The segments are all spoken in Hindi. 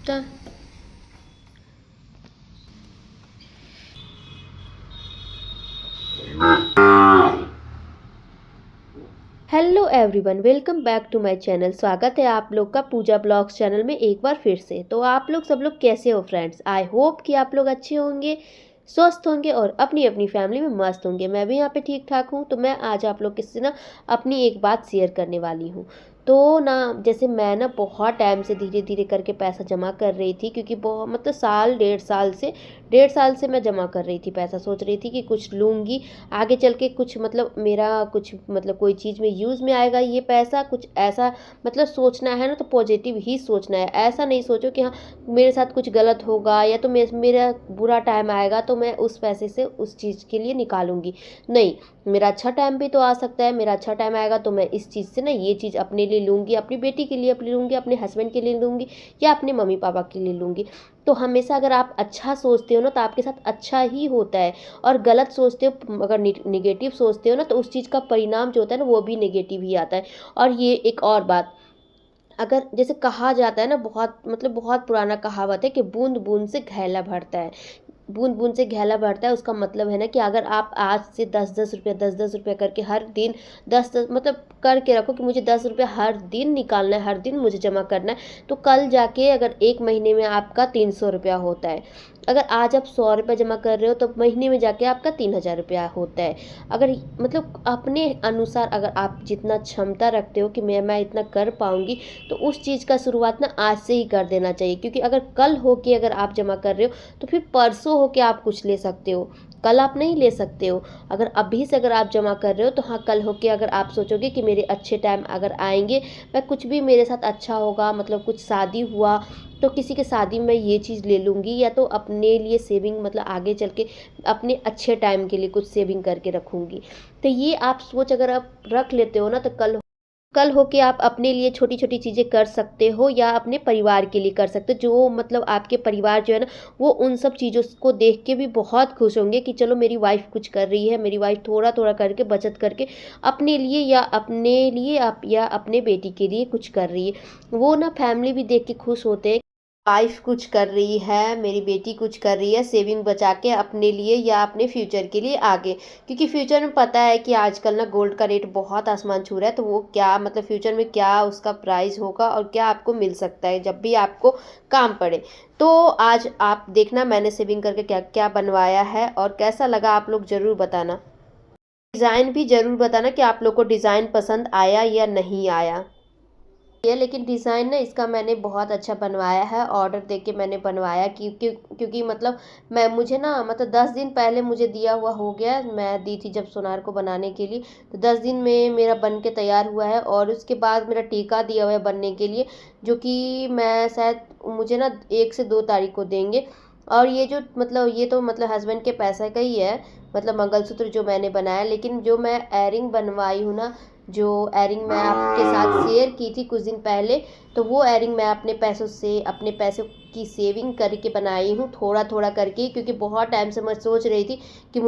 तो hello everyone, welcome back to my channel. स्वागत है आप लोग का पूजा ब्लॉग्स चैनल में एक बार फिर से। तो आप लोग सब लोग कैसे हो फ्रेंड्स? आई होप कि आप लोग अच्छे होंगे, स्वस्थ होंगे और अपनी अपनी फैमिली में मस्त होंगे। मैं भी यहाँ पे ठीक ठाक हूँ। तो मैं आज आप लोग के से ना अपनी एक बात शेयर करने वाली हूँ। तो ना जैसे मैं ना बहुत टाइम से धीरे धीरे करके पैसा जमा कर रही थी, क्योंकि बहुत मतलब साल 1.5 साल से मैं जमा कर रही थी पैसा। सोच रही थी कि कुछ लूँगी आगे चल के, कुछ मतलब मेरा कुछ मतलब कोई चीज़ में यूज़ में आएगा ये पैसा, कुछ ऐसा मतलब सोचना है ना तो पॉजिटिव ही सोचना है। ऐसा नहीं सोचो कि हाँ मेरे साथ कुछ गलत होगा या तो मेरा बुरा टाइम आएगा तो मैं उस पैसे से उस चीज़ के लिए निकालूंगी। नहीं, मेरा अच्छा टाइम भी तो आ सकता है। मेरा अच्छा टाइम आएगा तो मैं इस चीज़ से ना ये चीज़ अपने लिए लूँगी, अपनी बेटी के लिए अपनी लूँगी, अपने हस्बैंड के लिए लूँगी या अपने मम्मी पापा के लिए लूँगी। तो हमेशा अगर आप अच्छा सोचते हो ना तो आपके साथ अच्छा ही होता है। और गलत सोचते हो, अगर निगेटिव सोचते हो ना तो उस चीज़ का परिणाम जो होता है ना वो भी नेगेटिव ही आता है। और ये एक और बात, अगर जैसे कहा जाता है ना, बहुत मतलब बहुत पुराना कहावत है कि बूंद बूंद से घैला भरता है। बूंद बूंद से घैला भरता है, उसका मतलब है ना कि अगर आप आज से 10-10 रुपया 10-10 रुपया करके हर दिन 10-10 मतलब करके रखो कि मुझे 10 रुपया हर दिन निकालना है, हर दिन मुझे जमा करना है, तो कल जाके अगर एक महीने में आपका 300 रुपया होता है। अगर आज आप 100 रुपया जमा कर रहे हो तो महीने में जाके आपका 3000 रुपया होता है। अगर मतलब अपने अनुसार अगर आप जितना क्षमता रखते हो कि मैं इतना कर पाऊंगी, तो उस चीज़ का शुरुआत ना आज से ही कर देना चाहिए। क्योंकि अगर कल हो के अगर आप जमा कर रहे हो तो फिर परसों होके आप कुछ ले सकते हो, कल आप नहीं ले सकते हो। अगर अभी से अगर आप जमा कर रहे हो तो हाँ, कल होके अगर आप सोचोगे कि मेरे अच्छे टाइम अगर आएंगे, मैं कुछ भी मेरे साथ अच्छा होगा, मतलब कुछ शादी हुआ तो किसी के शादी में ये चीज़ ले लूँगी, या तो अपने लिए सेविंग मतलब आगे चल के अपने अच्छे टाइम के लिए कुछ सेविंग करके रखूँगी। तो ये आप सोच अगर आप रख लेते हो ना तो कल हो के आप अपने लिए छोटी छोटी चीज़ें कर सकते हो या अपने परिवार के लिए कर सकते हो। जो मतलब आपके परिवार जो है ना वो उन सब चीज़ों को देख के भी बहुत खुश होंगे कि चलो मेरी वाइफ कुछ कर रही है, मेरी वाइफ थोड़ा थोड़ा करके बचत करके अपने लिए या अपने बेटी के लिए कुछ कर रही है। वो ना फैमिली भी देख के खुश होते हैं, वाइफ कुछ कर रही है, मेरी बेटी कुछ कर रही है सेविंग बचा के अपने लिए या अपने फ्यूचर के लिए आगे। क्योंकि फ्यूचर में पता है कि आजकल ना गोल्ड का रेट बहुत आसमान छू रहा है, तो वो क्या मतलब फ्यूचर में क्या उसका प्राइस होगा और क्या आपको मिल सकता है जब भी आपको काम पड़े। तो आज आप देखना मैंने सेविंग करके क्या क्या बनवाया है और कैसा लगा आप लोग ज़रूर बताना। डिज़ाइन भी ज़रूर बताना कि आप लोग को डिज़ाइन पसंद आया या नहीं आया। ये लेकिन डिज़ाइन ना इसका मैंने बहुत अच्छा बनवाया है, ऑर्डर दे के मैंने बनवाया। क्योंकि मतलब मैं मुझे ना मतलब 10 दिन पहले मुझे दिया हुआ हो गया। मैं दी थी जब सोनार को बनाने के लिए, तो 10 दिन में मेरा बन के तैयार हुआ है। और उसके बाद मेरा टीका दिया हुआ है बनने के लिए, जो कि मैं शायद मुझे ना 1 से 2 तारीख को देंगे। और ये जो मतलब ये तो मतलब हस्बैंड के पैसे का ही है, मतलब मंगलसूत्र जो मैंने बनाया। लेकिन जो मैं एयरिंग बनवाई हूँ ना, जो एयरिंग मैं आपके साथ शेयर की थी कुछ दिन पहले, तो वो एयरिंग मैं अपने पैसों से अपने पैसों की सेविंग करके बनाई हूँ, थोड़ा थोड़ा करके। क्योंकि बहुत टाइम से मैं सोच रही थी कि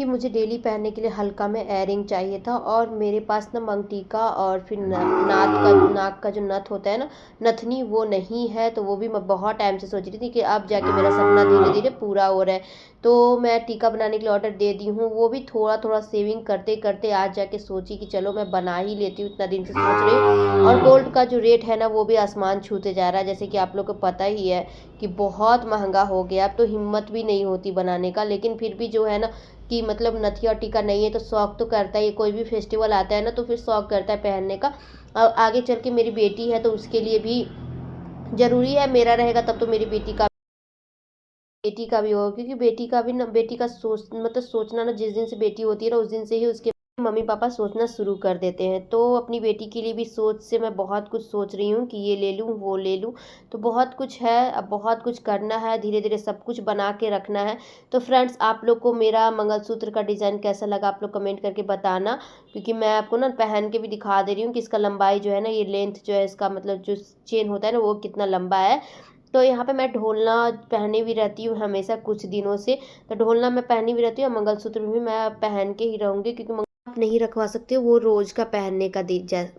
मुझे डेली पहनने के लिए हल्का में एयरिंग चाहिए था। और मेरे पास ना मंगटीका और फिर नाक का जो नथ होता है ना, नथनी, वो नहीं है। तो वो भी मैं बहुत टाइम से सोच रही थी कि अब जाके मेरा सपना धीरे धीरे पूरा हो रहा है। तो मैं टीका बनाने के लिए ऑर्डर दे दी हूँ, वो भी थोड़ा थोड़ा सेविंग करते करते आज जाके सोची कि चलो मैं बना ही लेती हूँ, इतना दिन से सोच रही हूँ। और गोल्ड का जो रेट है ना वो भी आसमान छूते जा रहा है, जैसे कि आप लोग को पता ही है कि बहुत महंगा हो गया। अब तो हिम्मत भी नहीं होती बनाने का, लेकिन फिर भी जो है ना कि मतलब नथिया टीका नहीं है तो शौक तो करता है। कोई भी फेस्टिवल आता है ना तो फिर शौक करता है पहनने का। और आगे चल के मेरी बेटी है तो उसके लिए भी ज़रूरी है, मेरा रहेगा तब तो मेरी बेटी का भी होगा। क्योंकि बेटी का भी ना, बेटी का सोचना ना, जिस दिन से बेटी होती है ना उस दिन से ही उसके मम्मी पापा सोचना शुरू कर देते हैं। तो अपनी बेटी के लिए भी सोच से मैं बहुत कुछ सोच रही हूँ कि ये ले लूँ वो ले लूँ। तो बहुत कुछ है, अब बहुत कुछ करना है, धीरे धीरे सब कुछ बना के रखना है। तो फ्रेंड्स, आप लोग को मेरा मंगलसूत्र का डिज़ाइन कैसा लगा आप लोग कमेंट करके बताना। क्योंकि मैं आपको ना पहन के भी दिखा दे रही हूँ कि इसका लंबाई जो है ना, ये लेंथ जो है इसका मतलब जो चेन होता है ना वो कितना लंबा है। तो यहाँ पे मैं ढोलना पहनी भी रहती हूँ हमेशा कुछ दिनों से। तो ढोलना मैं पहनी भी रहती हूँ और मंगलसूत्र भी मैं पहन के ही रहूँगी। क्योंकि आप नहीं रखवा सकते हो, वो रोज़ का पहनने का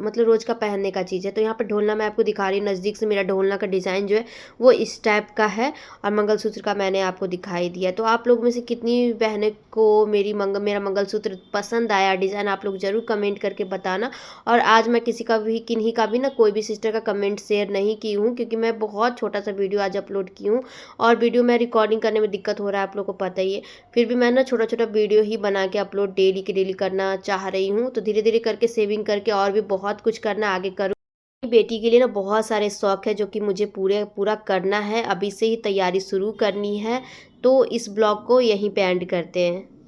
मतलब रोज़ का पहनने का चीज़ है। तो यहाँ पर ढोलना मैं आपको दिखा रही हूँ नज़दीक से। मेरा ढोलना का डिज़ाइन जो है वो इस टाइप का है और मंगलसूत्र का मैंने आपको दिखाई दिया। तो आप लोग में से कितनी बहनें को मेरा मंगलसूत्र पसंद आया डिज़ाइन, आप लोग ज़रूर कमेंट करके बताना। और आज मैं किन्हीं का भी ना कोई भी सिस्टर का कमेंट शेयर नहीं की हूँ, क्योंकि मैं बहुत छोटा सा वीडियो आज अपलोड की हूँ और वीडियो में रिकॉर्डिंग करने में दिक्कत हो रहा है, आप लोग को पता ही है। फिर भी मैं ना छोटा छोटा वीडियो ही बना के अपलोड डेली की डेली करना चाह रही हूँ। तो धीरे धीरे करके सेविंग करके और भी बहुत कुछ करना आगे करूँ। बेटी के लिए ना बहुत सारे शौक है जो कि मुझे पूरा करना है, अभी से ही तैयारी शुरू करनी है। तो इस ब्लॉग को यहीं पे एंड करते हैं।